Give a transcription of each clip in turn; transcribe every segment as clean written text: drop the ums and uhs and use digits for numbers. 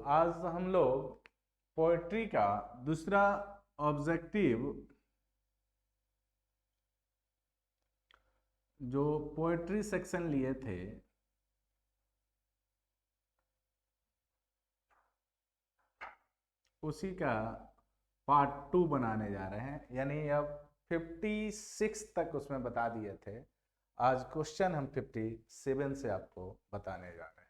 आज हम लोग पोएट्री का दूसरा ऑब्जेक्टिव जो पोएट्री सेक्शन लिए थे उसी का पार्ट 2 बनाने जा रहे हैं। यानी अब 56 तक उसमें बता दिए थे, आज क्वेश्चन हम 57 से आपको बताने जा रहे हैं।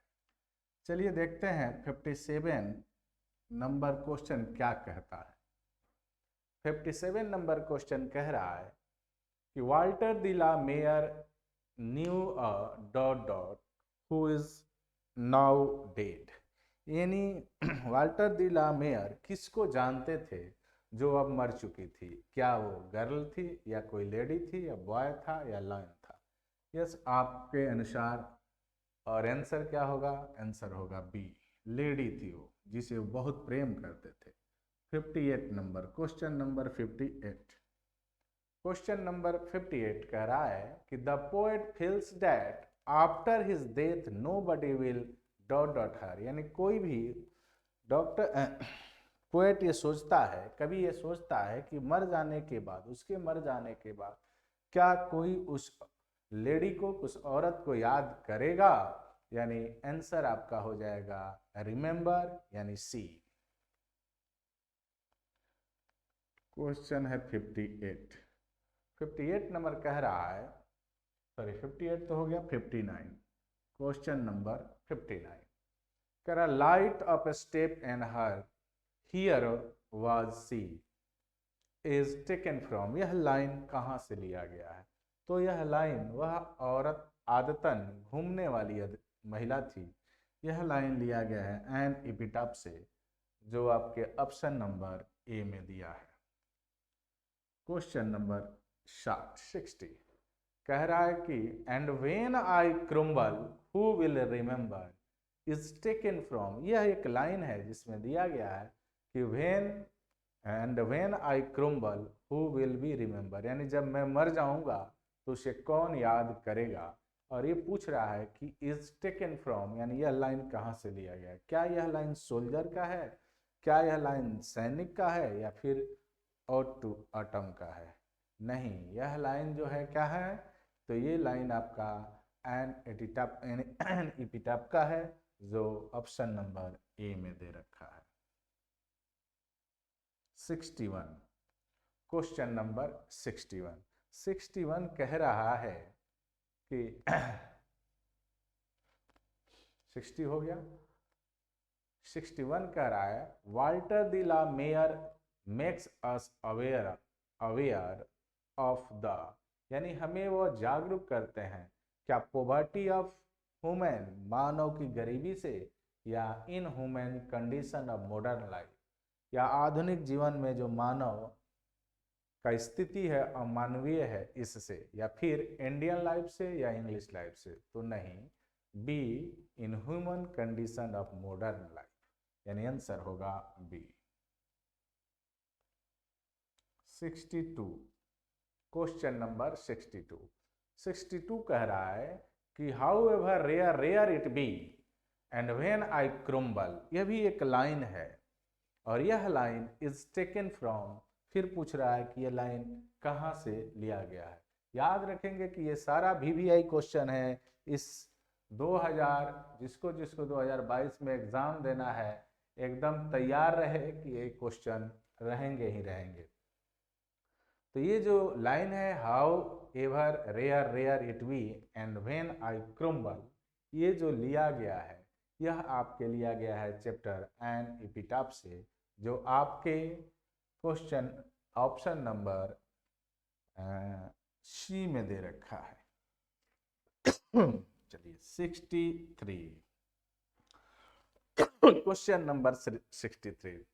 चलिए देखते हैं 57 नंबर क्वेश्चन क्या कहता है। 57 नंबर क्वेश्चन कह रहा है कि Walter de la Mare knew a dot dot who is now dead. यानी वाल्टर द ला मेयर किसको जानते थे जो अब मर चुकी थी? क्या वो गर्ल थी या कोई लेडी थी या बॉय था या लायन था? यस, आपके अनुसार और आंसर क्या होगा? आंसर होगा बी, लेडी थी वो, जिसे वो बहुत प्रेम करते थे। 58 number question number 58। Question number 58 कह रहा है कि the poet feels that after his death nobody will dot dot her. यानी कोई भी डॉक्टर पोएट ये सोचता है, कभी ये सोचता है कि मर जाने के बाद, उसके मर जाने के बाद क्या कोई उस लेडी को, उस औरत को याद करेगा? यानी आंसर आपका हो जाएगा रिमेंबर, यानी सी। क्वेश्चन है 58। 58 नंबर कह रहा है, सॉरी 58 तो हो गया, 59। क्वेश्चन नंबर 59 कह रहा light of a step and her here was she is taken from. यह लाइन कहाँ से लिया गया है? तो यह लाइन, वह औरत आदतन घूमने वाली महिला थी। यह लाइन लिया गया है एन एपिटाफ से, जो आपके ऑप्शन नंबर ए में दिया है। क्वेश्चन नंबर 60 कह रहा है कि and when I crumble who will remember is taken from. यह एक लाइन है जिसमें दिया गया है कि when I crumble who will be remember, यानी जब मैं मर जाऊंगा तो उसे कौन याद करेगा? और ये पूछ रहा है कि इज टेकन फ्रॉम, यानी यह लाइन कहाँ से लिया गया है? क्या यह लाइन सोल्जर का है, क्या यह लाइन सैनिक का है, या फिर और टू ऑटम का है? नहीं, यह लाइन जो है क्या है? तो ये लाइन आपका एन एपिटाफ का है, जो ऑप्शन नंबर ए में दे रखा है। 61 क्वेश्चन नंबर 61 कह रहा है कि 60 हो गया। 61 कह रहा है Walter de la Mare makes us aware of the, यानी हमें वो जागरूक करते हैं क्या? पॉवर्टी ऑफ ह्यूमन, मानव की गरीबी से, या इन human condition of modern life, या आधुनिक जीवन में जो मानव का स्थिति है अमानवीय है इससे, या फिर इंडियन लाइफ से या इंग्लिश लाइफ से? तो नहीं, B, in human condition of modern life, यानी आंसर होगा बी। 62 क्वेश्चन नंबर 62 कह रहा है कि however rare it be and when I crumble. यह भी एक लाइन है और यह लाइन इज टेकन फ्रॉम। फिर पूछ रहा है कि यह लाइन कहाँ से लिया गया है। याद रखेंगे कि ये सारा VVI क्वेश्चन है। इस 2000 जिसको 2022 में एग्जाम देना है, एकदम तैयार रहे कि ये क्वेश्चन रहेंगे ही रहेंगे। तो ये जो लाइन है however rare it be and when I crumble, ये जो लिया गया है, यह आपके लिया गया है चैप्टर एन एपिटाफ से, जो आपके क्वेश्चन ऑप्शन नंबर सी में दे रखा है। चलिए 63 question number 63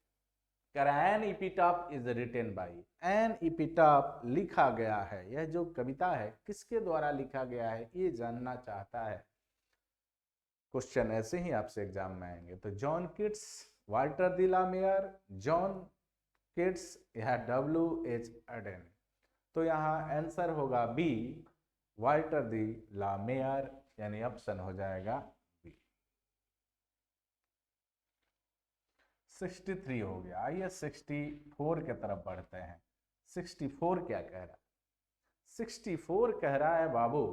an epitaph is written by. An epitaph लिखा गया है, यह जो कविता है किसके द्वारा लिखा गया है ये जानना चाहता है। क्वेश्चन ऐसे ही आपसे एग्जाम में आएंगे। तो John Keats, Walter de la Mare, John Keats या WH एडन। तो यहाँ आंसर होगा B, Walter de la Mare, यानी ऑप्शन हो जाएगा बी। 63 हो गया। आइए 64 के तरफ बढ़ते हैं। 64 क्या कह रहा है? 64 कह रहा है बाबू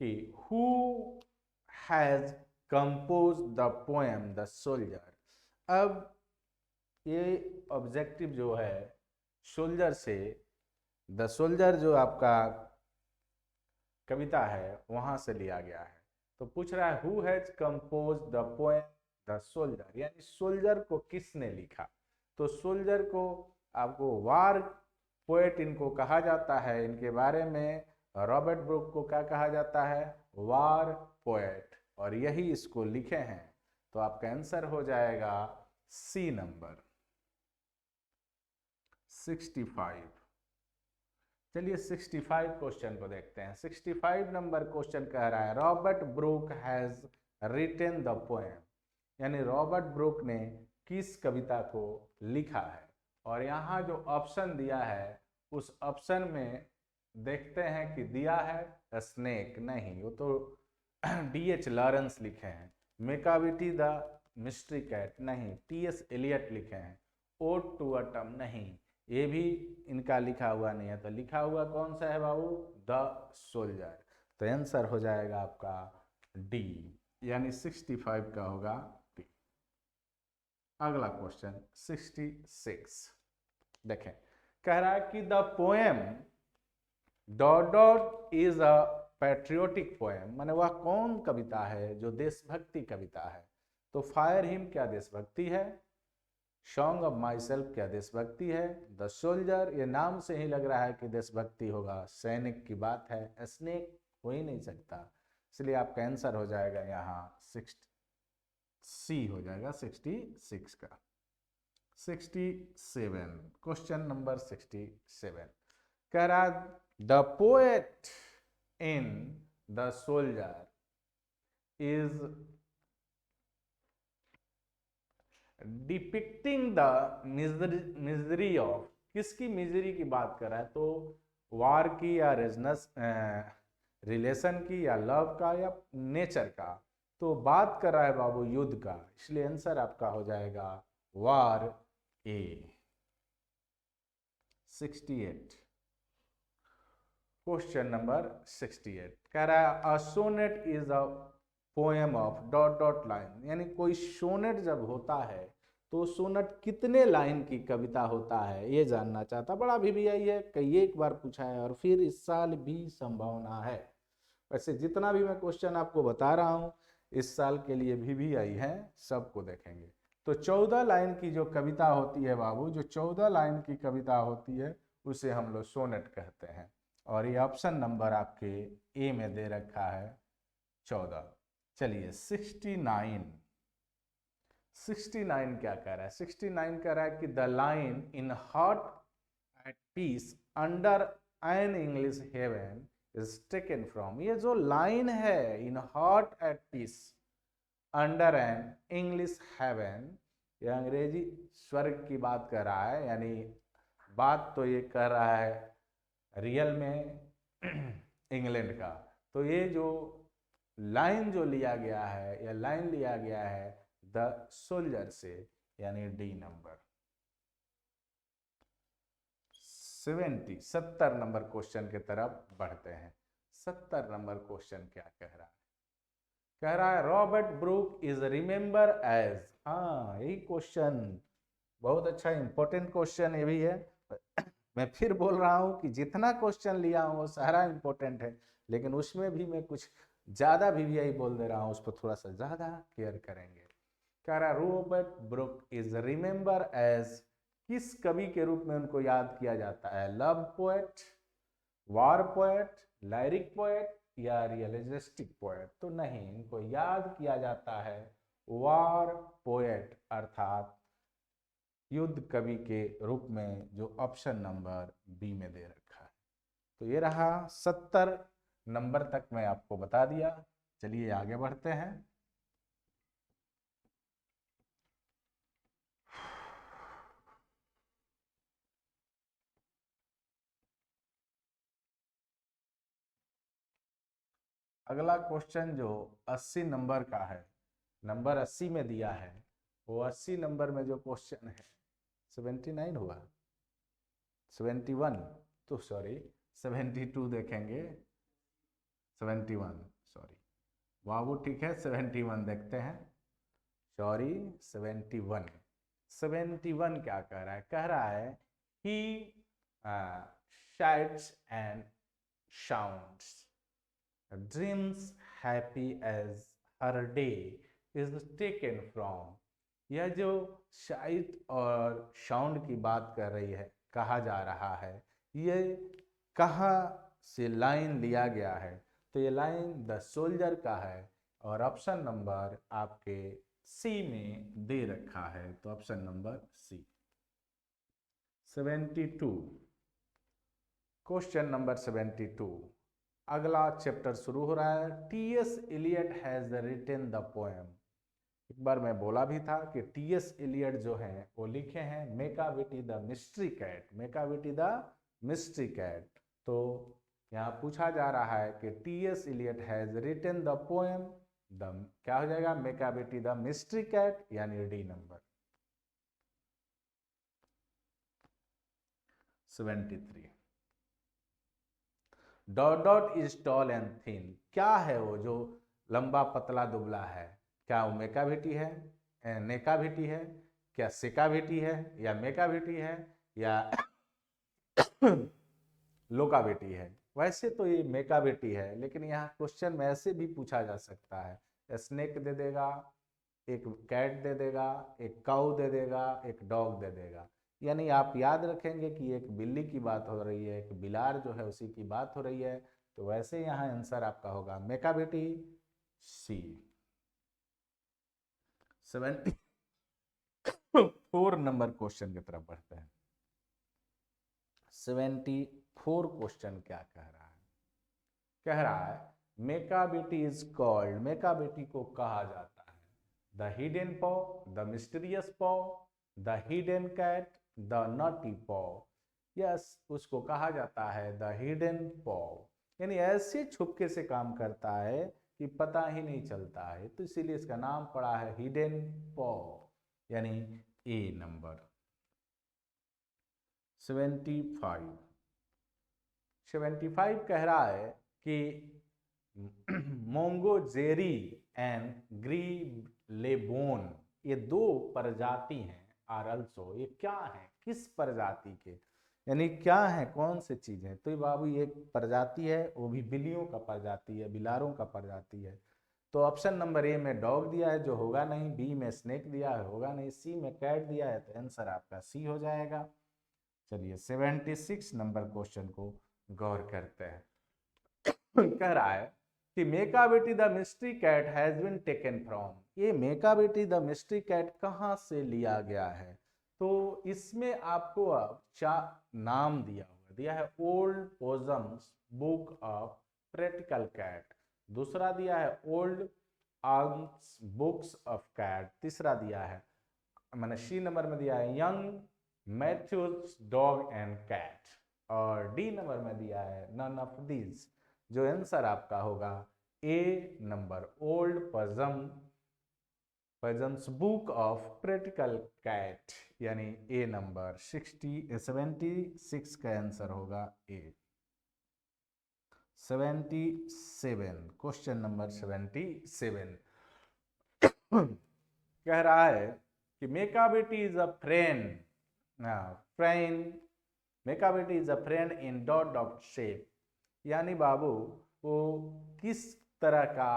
कि who has compose the poem the soldier. अब ये ऑब्जेक्टिव जो है सोल्जर से, द सोल्जर जो आपका कविता है वहां से लिया गया है। तो पूछ रहा है who has compose the poem the soldier, यानी सोल्जर को किसने लिखा। तो सोल्जर को आपको वार पोएट इनको कहा जाता है। इनके बारे में रॉबर्ट ब्रूक को क्या कहा जाता है? वार पोएट, और यही इसको लिखे हैं। तो आपका आंसर हो जाएगा सी नंबर 65। चलिए 65 क्वेश्चन को देखते हैं। 65 नंबर क्वेश्चन कह रहा है Robert Brooke has written the poem, यानी रॉबर्ट ब्रूक ने किस कविता को लिखा है। और यहाँ जो ऑप्शन दिया है उस ऑप्शन में देखते हैं कि दिया है स्नेक, नहीं, वो तो D.H. लॉरेंस लिखे हैं। मेकाविटी द मिस्ट्री कैट, नहीं। T.S. एलियट लिखे हैं। ओड टू ऑटम, नहीं, ये भी इनका लिखा हुआ नहीं है। तो लिखा हुआ कौन सा है बाबू? The soldier. तो आंसर हो जाएगा आपका डी, यानी 65 का होगा डी। अगला क्वेश्चन 66 देखें। कह रहा है कि the poem dot dot is a patriotic poem, माने वह कौन कविता है जो देशभक्ति कविता है। तो फायर हिम क्या देशभक्ति है? सॉन्ग ऑफ माई सेल्फ क्या देशभक्ति है? द सोल्जर, ये नाम से ही लग रहा है कि देशभक्ति होगा, सैनिक की बात है। स्नेक हो ही नहीं सकता, इसलिए आपका आंसर हो जाएगा यहाँ 60 सी हो जाएगा 66 का। 67 क्वेश्चन नंबर 67 कह रहा the poet in the soldier is depicting the misery of, किसकी मिजरी की बात कर रहा है? तो वार की या रेजनस रिलेशन की या लव का या नेचर का। तो बात कर रहा है बाबू युद्ध का, इसलिए आंसर आपका हो जाएगा वार ए। 68 क्वेश्चन नंबर 68 कह रहा है a sonnet is a poem of dot dot line, यानी कोई सोनेट जब होता है तो सोनेट कितने लाइन की कविता होता है, ये जानना चाहता। बड़ा VVI है, कई एक बार पूछा है और फिर इस साल भी संभावना है। वैसे जितना भी मैं क्वेश्चन आपको बता रहा हूँ इस साल के लिए VVI है, सबको देखेंगे। तो 14 लाइन की जो कविता होती है बाबू, जो 14 लाइन की कविता होती है उसे हम लोग सोनेट कहते हैं। और ये ऑप्शन नंबर आपके ए में दे रखा है 14। चलिए 69 क्या कह रहा है? 69 कह रहा है कि the line in heart at peace under an English heaven is taken from, ये जो लाइन है in heart at peace under an English heaven, ये अंग्रेजी स्वर्ग की बात कर रहा है। यानी बात तो ये कर रहा है रियल में इंग्लैंड का। तो ये जो लाइन जो लिया गया है, या लाइन लिया गया है द सोल्जर से, यानी डी नंबर। 70 नंबर क्वेश्चन की तरफ बढ़ते हैं। 70 नंबर क्वेश्चन क्या कह रहा है? कह रहा है Robert Brooke is remember as, हाँ यही क्वेश्चन बहुत अच्छा इंपॉर्टेंट क्वेश्चन ये भी है। मैं फिर बोल रहा हूँ कि जितना क्वेश्चन लिया हूँ वो सारा इंपॉर्टेंट है, लेकिन उसमें भी मैं कुछ ज्यादा VVI बोल दे रहा हूँ, उस पर थोड़ा सा ज्यादा केयर करेंगे। कह रहा Robert Brooke is remember as, किस कवि के रूप में उनको याद किया जाता है? लव पोएट, वार पोएट, लाइरिक पोएट या रियलिस्टिक पोएट? तो नहीं, इनको याद किया जाता है वार पोएट, अर्थात युद्ध कवि के रूप में, जो ऑप्शन नंबर बी में दे रखा है। तो ये रहा 70 नंबर तक मैं आपको बता दिया। चलिए आगे बढ़ते हैं। अगला क्वेश्चन जो 80 नंबर का है, नंबर 80 में दिया है, वो 80 नंबर में जो क्वेश्चन है 79 हुआ, 71, तो सॉरी 72 देखेंगे, 71 सॉरी बाबू, ठीक है 71 देखते हैं, सॉरी 71, 71 क्या कह रहा है? कह रहा है ही sights and sounds, dreams happy as her day is taken from। यह जो शाइट और साउंड की बात कर रही है, कहा जा रहा है, ये कहाँ से लाइन लिया गया है? तो ये लाइन द सोल्जर का है और ऑप्शन नंबर आपके सी में दे रखा है, तो option number C. 72, question number 72, अगला चैप्टर शुरू हो रहा है। T S. Eliot has written the poem. एक बार मैं बोला भी था कि टी.एस. इलियट जो हैं वो लिखे हैं Macavity the mystery cat, Macavity the mystery cat. तो यहाँ पूछा जा रहा है कि T S. Eliot has written the poem, the क्या हो जाएगा? मेकाविटी द मिस्ट्री कैट, यानी D number. 73, dot dot is tall and thin. क्या है वो जो लंबा पतला दुबला है? क्या वो मेकाविटी है, नेकाविटी है, क्या सेकाविटी है, या मेकाविटी है, या लोकाविटी है? वैसे तो ये मेकाविटी है, लेकिन यहाँ क्वेश्चन में ऐसे भी पूछा जा सकता है, स्नेक दे देगा, एक कैट दे देगा, एक काऊ दे देगा, एक डॉग दे देगा। यानी आप याद रखेंगे कि एक बिल्ली की बात हो रही है, एक बिलार जो है उसी की बात हो रही है, तो वैसे यहाँ आंसर आपका होगा मेकाविटी, सी। 74 नंबर क्वेश्चन की तरफ बढ़ते हैं। 74 क्वेश्चन क्या कह रहा है? कह रहा है मेकाविटी इज कॉल्ड, मेकाविटी को कहा जाता है the hidden paw, the mysterious paw, the hidden cat, the naughty paw. Yes, उसको कहा जाता है द हिडन पॉ, यानी ऐसे छुपके से काम करता है कि पता ही नहीं चलता है, तो इसीलिए इसका नाम पड़ा है हिडन पॉ, यानी ए नंबर। 75, 75 कह रहा है कि मोंगोजेरी एंड ग्रीलेबोन, ये दो प्रजाति हैं, आर अल्सो, ये क्या है, किस प्रजाति के, यानी क्या है, कौन से चीज है? तो ये बाबू ये एक प्रजाति है, वो भी बिल्लियों का प्रजाति है, बिलारों का प्रजाति है। तो ऑप्शन नंबर ए में डॉग दिया है जो होगा नहीं, बी में स्नेक दिया है होगा नहीं, सी में कैट दिया है, तो आंसर आपका सी हो जाएगा। चलिए 76 नंबर क्वेश्चन को गौर करते हैं। कह रहा है कि Macavity the mystery cat has been taken from. ये मेकाविटी द मिस्ट्री कैट कहाँ से लिया गया है? तो इसमें आपको अब नाम दिया है old Possum's book of practical cat, दूसरा दिया है old arms books of cat, तीसरा दिया है मैंने सी नंबर में दिया है young Matthews dog and cat, और डी नंबर में दिया है नन ऑफ दीज। जो आंसर आपका होगा A number old Possum's book of practical cat, यानी ए नंबर 76 का आंसर होगा ए। 77, क्वेश्चन नंबर 77 कह रहा है कि Macavity is a friend, Macavity is a friend in dot dot shape, यानी बाबू वो किस तरह का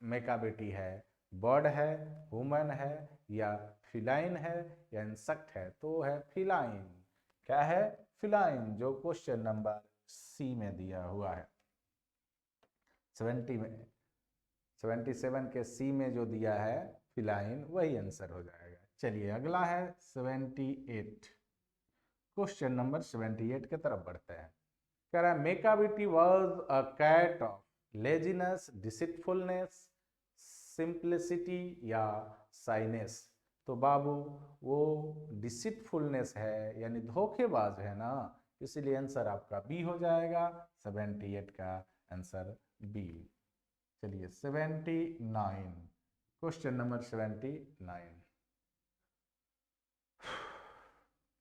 मेकाविटी है? बर्ड है, ह्यूमन है, या फिलाइन है, या इंसेक्ट है? तो है फिलाइन। क्या है? फिलाइन, जो क्वेश्चन नंबर सी में दिया हुआ है। 77 के सी में जो दिया है फिलाइन, वही आंसर हो जाएगा। चलिए अगला है 78, क्वेश्चन नंबर 78 की तरफ बढ़ते हैं। कह रहा है Macavity was a cat of laziness, deceitfulness, simplicity, या साइनेस? तो बाबू वो डिसीटफुलनेस है, यानी धोखेबाज है ना, इसीलिए आंसर आपका बी हो जाएगा। 78 का आंसर बी। चलिए 79, क्वेश्चन नंबर 79,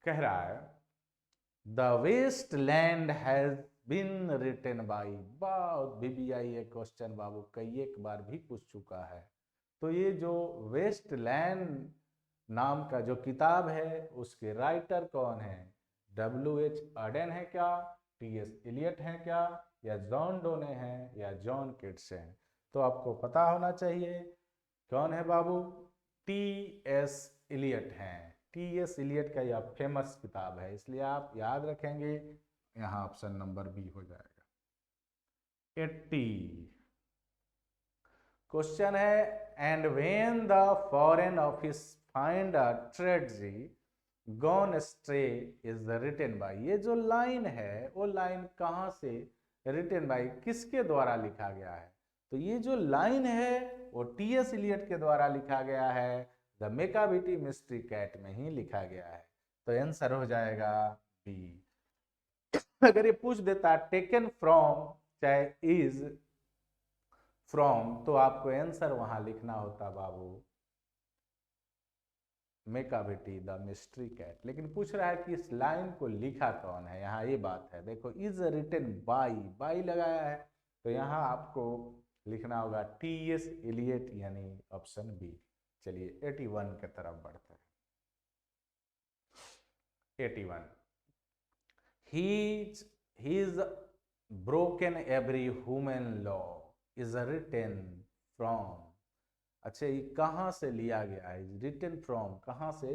कह रहा है the waste land has been written by, बहुत बीबीआई ये क्वेश्चन बाबू कई एक बार भी पूछ चुका है। तो ये जो वेस्ट लैंड नाम का जो किताब है उसके राइटर कौन है? W.H. ऑडेन है क्या, T.S. एलियट है क्या, या जॉन डोने हैं, या जॉन किट्स हैं? तो आपको पता होना चाहिए कौन है बाबू, T.S. एलियट हैं। T.S. एलियट का यह फेमस किताब है, इसलिए आप याद रखेंगे, यहाँ ऑप्शन नंबर बी हो जाएगा। 80 क्वेश्चन है and when the foreign office find a treasury gone stray is written by, ये जो लाइन है वो लाइन कहाँ से रिटन बाय, किसके द्वारा लिखा गया है? तो ये जो लाइन है वो T.S. एलियट के द्वारा लिखा गया है, द मेकाबिटी मिस्ट्री कैट में ही लिखा गया है। तो आंसर हो जाएगा बी। अगर ये पूछ देता टेकन फ्रॉम चाहे इज फ्रॉम, तो आपको आंसर वहां लिखना होता बाबू मेकाबिटी द मिस्ट्री कैट। लेकिन पूछ रहा है कि इस लाइन को लिखा कौन है, यहाँ ये बात है। देखो इज रिटन बाई, बाई लगाया है, तो यहाँ आपको लिखना होगा T.S. एलियट यानी ऑप्शन बी। चलिए 81 की तरफ बढ़ते हैं। 81 His broken every human law is written from, अच्छा ये कहाँ से लिया गया है? रिटन फ्रॉम कहाँ से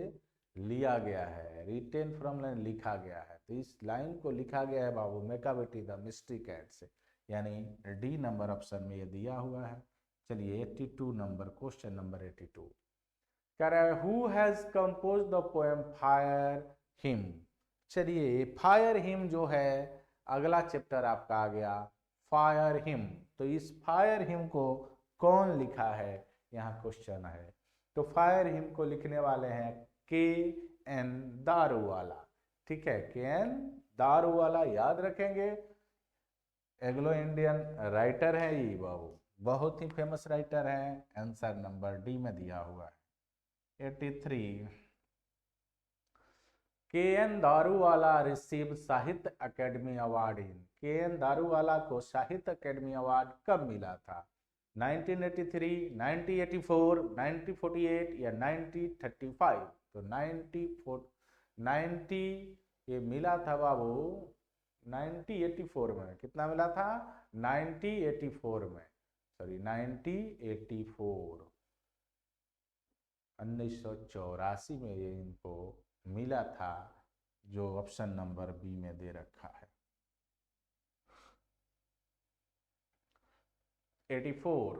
लिया गया है? रिटन फ्रॉम लाइन लिखा गया है, तो इस लाइन को लिखा गया है बाबू मेकाबिटी द मिस्ट्री कैट से, यानी डी नंबर ऑप्शन में ये दिया हुआ है। चलिए 82 नंबर, क्वेश्चन नंबर 82 कह रहा है who has compose the poem fire him. चलिए फायर हिम जो है अगला चैप्टर आपका आ गया फायर हिम, तो इस फायर हिम को कौन लिखा है, यहाँ क्वेश्चन है। तो फायर हिम को लिखने वाले हैं K.N. दारूवाला, ठीक है, K.N. दारूवाला याद रखेंगे, एंग्लो इंडियन राइटर है ये बाबू, बहुत ही फेमस राइटर है। आंसर नंबर डी में दिया हुआ है। 83 K.N. दारूवाला रिसीव साहित्य academy award in, K.N. Daruwalla को साहित्य अकेडमी अवार्ड कब मिला था? 1983, 1984, 1948 या 1935? तो 90 ये मिला था बाबू 1984 में। कितना मिला था? 1984 में, सॉरी 1984, 1984 में ये इनको मिला था, जो ऑप्शन नंबर बी में दे रखा है। 84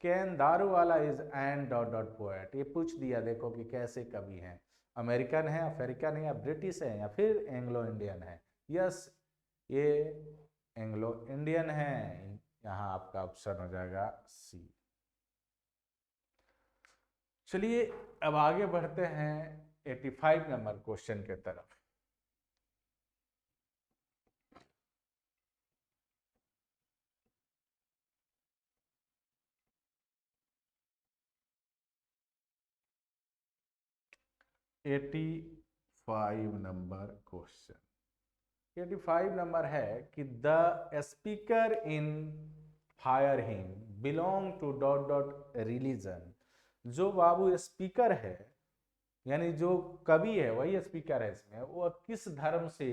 K.N. Daruwalla is an dot dot poet, ये पूछ दिया देखो कि कैसे कवि हैं, अमेरिकन है, अफ्रीकन है, या ब्रिटिश है, या फिर एंग्लो इंडियन है? यस ये एंग्लो इंडियन है, यहाँ आपका ऑप्शन हो जाएगा सी। चलिए अब आगे बढ़ते हैं 85 नंबर क्वेश्चन के तरफ। एटी 85 नंबर क्वेश्चन, 85 नंबर है कि the speaker in fire him belong to dot dot religion. जो बाबू स्पीकर है यानी जो कवि है वही स्पीकर है, इसमें वो किस धर्म से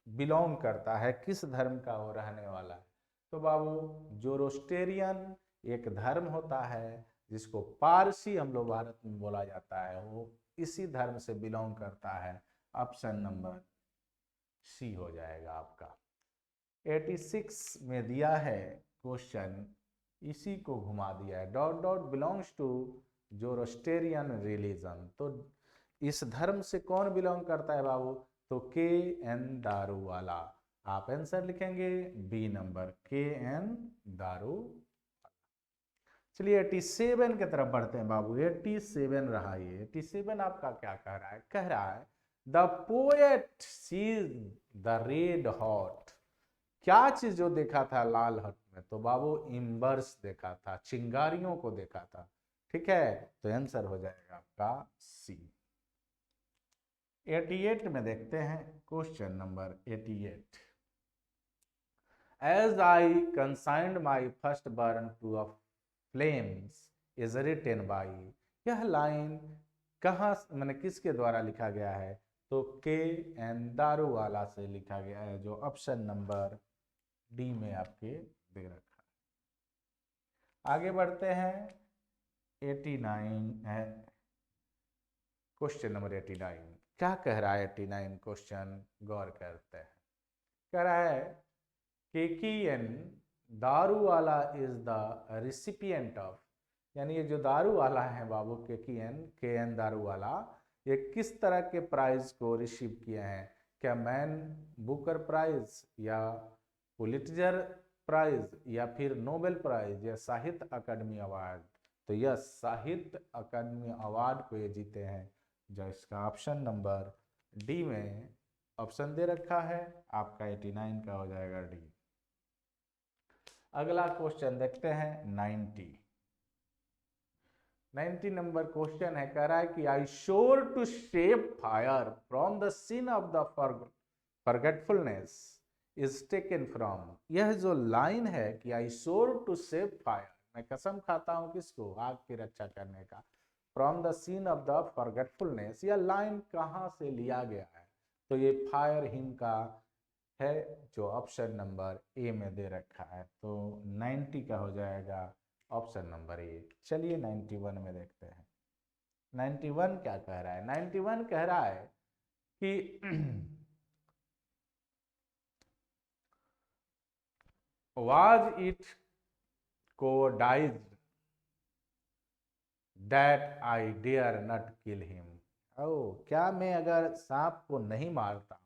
बिलोंग करता है, किस धर्म का वो रहने वाला है? तो बाबू जोरोस्टेरियन एक धर्म होता है जिसको पारसी हम लोग भारत में बोला जाता है, वो इसी धर्म से बिलोंग करता है। ऑप्शन नंबर सी हो जाएगा आपका। 86 में दिया है क्वेश्चन, इसी को घुमा दिया है, dot dot belongs to Zoroastrian religion. तो इस धर्म से कौन बिलोंग करता है बाबू? तो K.N. दारूवाला। आप आंसर लिखेंगे बी नंबर K.N. दारू। चलिए 87 की तरफ बढ़ते हैं बाबू। 87 रहा ये। 87 आपका क्या कह रहा है? कह रहा है the poet sees the red hot, क्या चीज जो देखा था लाल हट में? तो बाबू इम्बर्स देखा था, चिंगारियों को देखा था, ठीक है, तो आंसर हो जाएगा आपका सी। 88 में देखते हैं question number 88। As I consigned my first burn to a flames is written by, यह लाइन कहाँ मैंने किसके द्वारा लिखा गया है? तो के एन दारूवाला से लिखा गया है, जो ऑप्शन नंबर डी में आपके दे रखा है। आगे बढ़ते हैं 89 है क्वेश्चन नंबर 89। क्या कह रहा है 89 क्वेश्चन? गौर करते हैं। कह रहा है Keki N Daruwalla is the recipient of, यानी ये जो दारूवाला है बाबू के एन दारूवाला, ये किस तरह के प्राइज को रिसीव किए हैं? क्या मैन बुकर प्राइज या पुलिट्जर प्राइज या फिर नोबेल प्राइज या साहित्य अकादमी अवार्ड? तो यह साहित्य अकादमी अवार्ड को ये जीते हैं, जो इसका ऑप्शन नंबर डी में ऑप्शन दे रखा है। आपका 89 का हो जाएगा डी। अगला क्वेश्चन देखते हैं 90 नंबर क्वेश्चन है। कह रहा है कि I sure to save fire from the scene of the forgetfulness is taken from, यह जो लाइन है कि I sure to save fire, मैं कसम खाता हूं किसको? आग की रक्षा करने का। From the scene of the forgetfulness, यह लाइन कहां से लिया गया है? तो ये फायर हिम का है, जो ऑप्शन नंबर ए में दे रखा है। तो 90 का हो जाएगा ऑप्शन नंबर ए। चलिए 91 में देखते हैं 91 क्या कह रहा है। 91 कह रहा है कि was it cowardized that I dare not kill him? क्या मैं अगर सांप को नहीं मारता हूं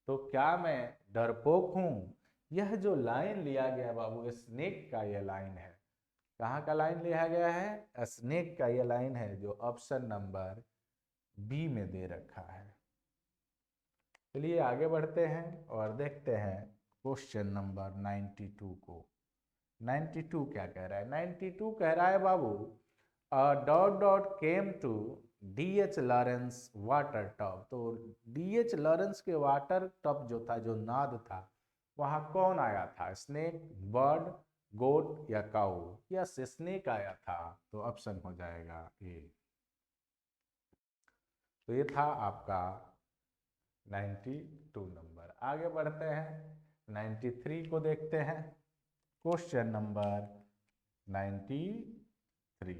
तो क्या मैं डरपोक हूं? यह जो लाइन लिया गया बाबू स्नेक का यह लाइन है। कहाँ का लाइन लिया गया है? स्नेक का यह लाइन है, जो ऑप्शन नंबर बी में दे रखा है। चलिए आगे बढ़ते हैं और देखते हैं क्वेश्चन नंबर 92 को। 92 क्या कह रहा है? 92 कह रहा है बाबू dot dot came to D H. Lawrence water top. तो डी.एच. लॉरेंस के वाटर टॉप जो था, जो नाद था, वहां कौन आया था? स्नेक, बर्ड, गोट या काऊ? या स्नेक आया था। तो ऑप्शन हो जाएगा ए। तो ये था आपका 92 नंबर। आगे बढ़ते हैं 93 को देखते हैं question number 93।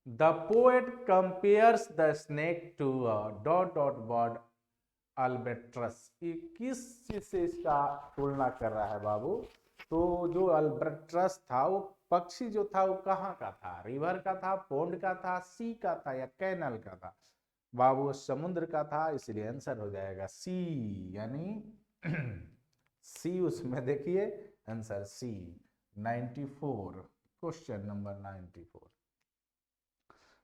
The poet compares the snake to a dot dot bird अल्बेट्रस। ये किस चीज से इसका तुलना कर रहा है बाबू? तो जो अल्बेट्रस था वो पक्षी जो था वो कहाँ का था? रिवर का था, पोंड का था, सी का था या कैनल का था? बाबू समुद्र का था, इसलिए आंसर हो जाएगा सी, यानी सी उसमें देखिए answer C. 94 question number 94।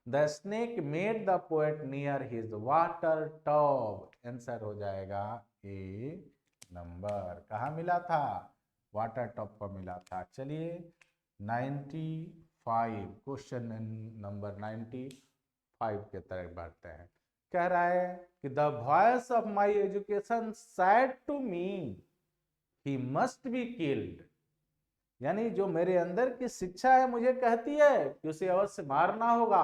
The snake made the poet near his water tub, answer हो जाएगा ए नंबर। कहाँ मिला था? वाटर टॉप पर मिला था। चलिए 95 क्वेश्चन नंबर 95 के तरफ बढ़ते हैं। कह रहा है कि the voice of my education said to me he must be killed, यानी जो मेरे अंदर की शिक्षा है मुझे कहती है कि उसे अवश्य मारना होगा।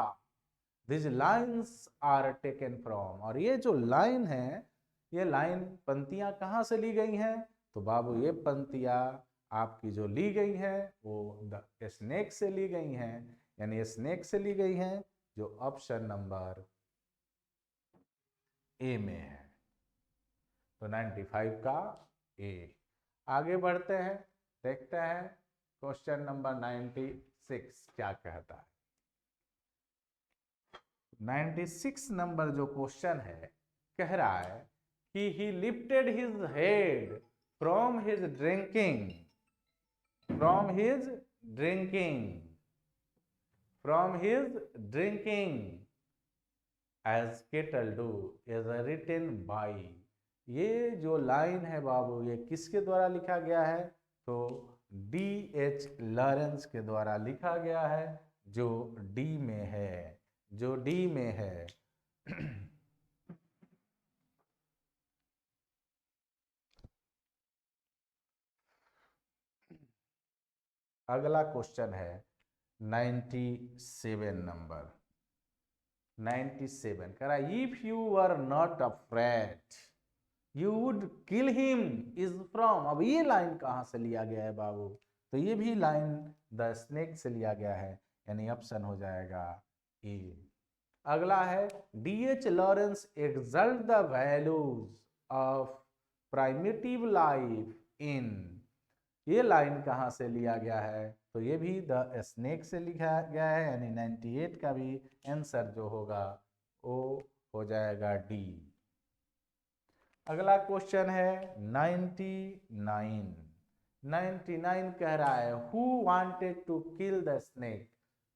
These lines are taken from, और ये जो लाइन है, ये लाइन पंक्तियां कहाँ से ली गई हैं? तो बाबू ये पंक्तियां आपकी जो ली गई हैं वो द स्नेक से ली गई हैं, यानी स्नेक से ली गई हैं, जो ऑप्शन नंबर ए में है। तो 95 का ए। आगे बढ़ते हैं, देखते हैं क्वेश्चन नंबर 96 क्या कहता है। 96 नंबर जो क्वेश्चन है, कह रहा है कि he lifted his head from his drinking, from his drinking, from his drinking as kettle do is written by। ये जो लाइन है बाबू, ये किसके द्वारा लिखा गया है? तो डी.एच. लॉरेंस के द्वारा लिखा गया है, जो डी में है, जो डी में है। अगला क्वेश्चन है 97 नंबर। 97 कह रहा if you are not afraid you would kill him is from. अब ये लाइन कहां से लिया गया है बाबू? तो ये भी लाइन द स्नेक से लिया गया है, यानी ऑप्शन हो जाएगा ए। अगला है DH Lawrence exalt the values of primitive life in. ये लाइन कहाँ से लिया गया है? तो ये भी द स्नेक से लिखा गया है, यानी 98 का भी आंसर जो होगा वो हो जाएगा डी। अगला क्वेश्चन है 99। 99 कह रहा है who wanted to kill the snake.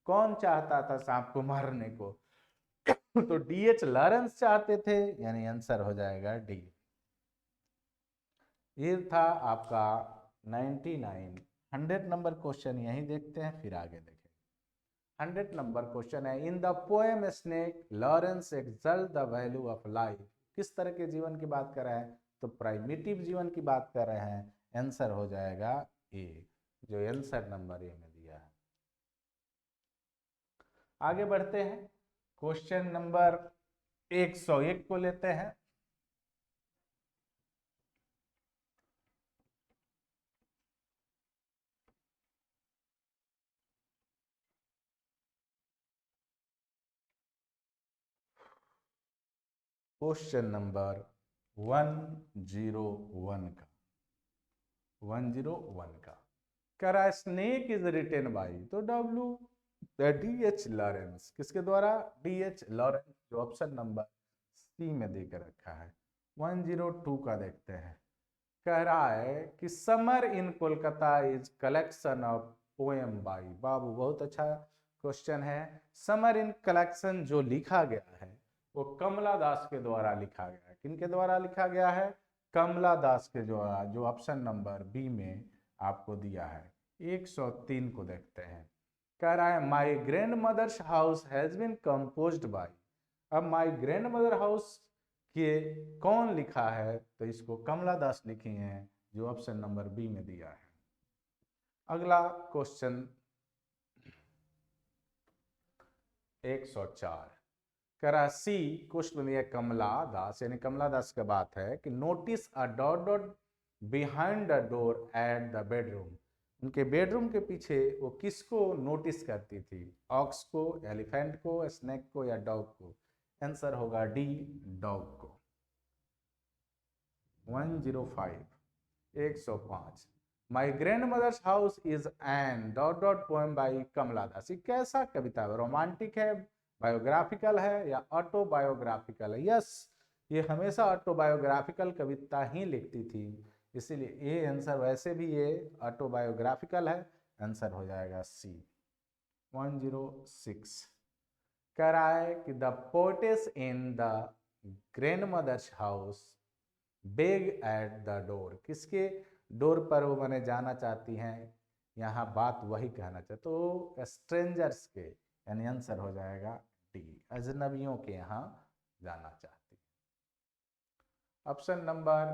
कौन चाहता था सांप को मारने को? तो डीएच लॉरेंस चाहते थे, यानी आंसर हो जाएगा डी। ये था आपका 99। 100 नंबर क्वेश्चन यही देखते हैं, फिर आगे देखें। 100 नंबर क्वेश्चन है in the poem snake Lawrence exalt the value of life. किस तरह के जीवन की बात कर रहे हैं? तो प्राइमेटिव जीवन की बात कर रहे हैं, आंसर हो जाएगा ए, जो आंसर नंबर ए में दिया है। आगे बढ़ते हैं, क्वेश्चन नंबर 101 को लेते हैं। क्वेश्चन नंबर 101 का 101 का कह रहा है स्नेक इज रिटेन बाई, तो डब्ल्यू डीएच लॉरेंस किसके द्वारा? डीएच लॉरेंस, जो ऑप्शन नंबर सी में देकर रखा है। 102 का देखते हैं। कह रहा है कि summer in Kolkata is collection of poem by. बाबू बहुत अच्छा क्वेश्चन है। समर इन कलेक्शन जो लिखा गया है वो कमला दास के द्वारा लिखा गया है। किनके द्वारा लिखा गया है? कमला दास के द्वारा, जो ऑप्शन नंबर बी में आपको दिया है। 103 को देखते हैं। कह रहा है my grandmother's house has been composed by. अब माई ग्रैंड मदर हाउस के कौन लिखा है? तो इसको कमला दास लिखी हैं, जो ऑप्शन नंबर बी में दिया है। अगला क्वेश्चन 104 करा सी क्वेश्चन दिया कमला दास, यानी कमला दास की बात है कि notice a dot dot behind the door at the bedroom. उनके बेडरूम के पीछे वो किसको नोटिस करती थी? ऑक्स को, एलिफेंट को, स्नेक को या डॉग को? आंसर होगा डी, डॉग को। 105 105 my grandmother's house is an dot dot poem by Kamala Das. ये कैसा कविता है? रोमांटिक है, बायोग्राफिकल है या ऑटोबायोग्राफिकल है? यस, ये हमेशा ऑटोबायोग्राफिकल कविता ही लिखती थी, इसीलिए ये आंसर, वैसे भी ये ऑटोबायोग्राफिकल है, आंसर हो जाएगा सी। 106 कह रहा है कि the porters in the grandmother's house beg at the door. किसके डोर पर वो मैंने जाना चाहती हैं? यहाँ बात वही कहना चाहते, तो स्ट्रेंजर्स के, यानी आंसर हो जाएगा डी, अजनबियों के यहाँ जाना चाहती। ऑप्शन नंबर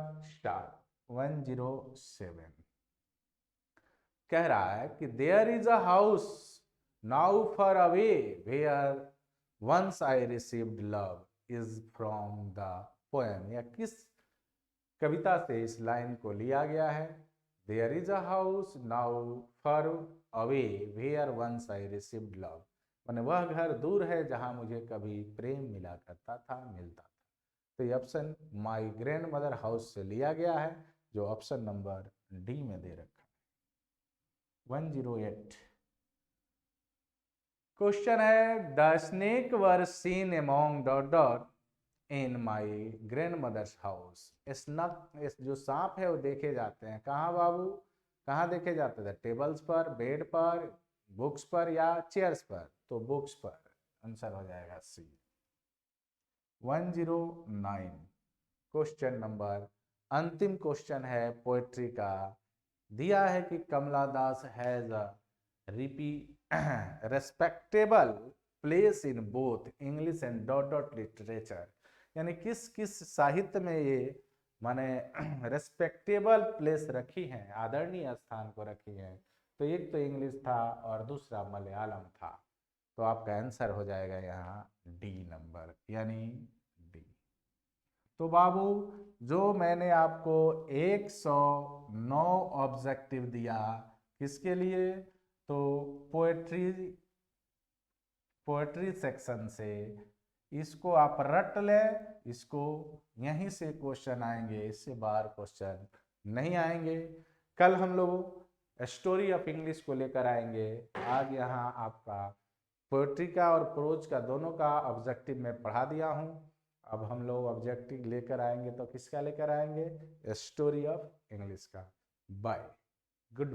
107 कह रहा है कि there is a house now far away where once I received love is from the poem. या किस कविता से इस लाइन को लिया गया है? There is a house now far away where once I received love, माने वह घर दूर है जहां मुझे कभी प्रेम मिला करता था, मिलता था। तो ये option my grand mother house से लिया गया है, जो ऑप्शन नंबर डी में दे रखा है। 108 क्वेश्चन है the snake were seen among dot dot in my grandmother's house. Snake, जो सांप है वो देखे जाते हैं कहाँ बाबू? कहाँ देखे जाते थे? टेबल्स पर, बेड पर, बुक्स पर या चेयर्स पर? तो बुक्स पर, आंसर हो जाएगा सी। 109 क्वेश्चन नंबर, अंतिम क्वेश्चन है पोएट्री का। दिया है कि Kamala Das has a respectable place in both English and dot dot literature, यानी किस किस साहित्य में ये माने रेस्पेक्टेबल प्लेस रखी है, आदरणीय स्थान को रखी है। तो एक तो इंग्लिश था और दूसरा मलयालम था। तो आपका आंसर हो जाएगा यहाँ डी नंबर, यानी डी। तो बाबू जो मैंने आपको 109 ऑब्जेक्टिव दिया किसके लिए, तो पोएट्री सेक्शन से, इसको आप रट लें, इसको यहीं से क्वेश्चन आएंगे, इससे बाहर क्वेश्चन नहीं आएंगे। कल हम लोग स्टोरी ऑफ इंग्लिश को लेकर आएंगे। आज यहाँ आपका पोएट्री का और प्रोज का दोनों का ऑब्जेक्टिव मैं पढ़ा दिया हूँ। अब हम लोग ऑब्जेक्टिव लेकर आएंगे तो किसका लेकर आएंगे, स्टोरी ऑफ इंग्लिश का। Bye, good.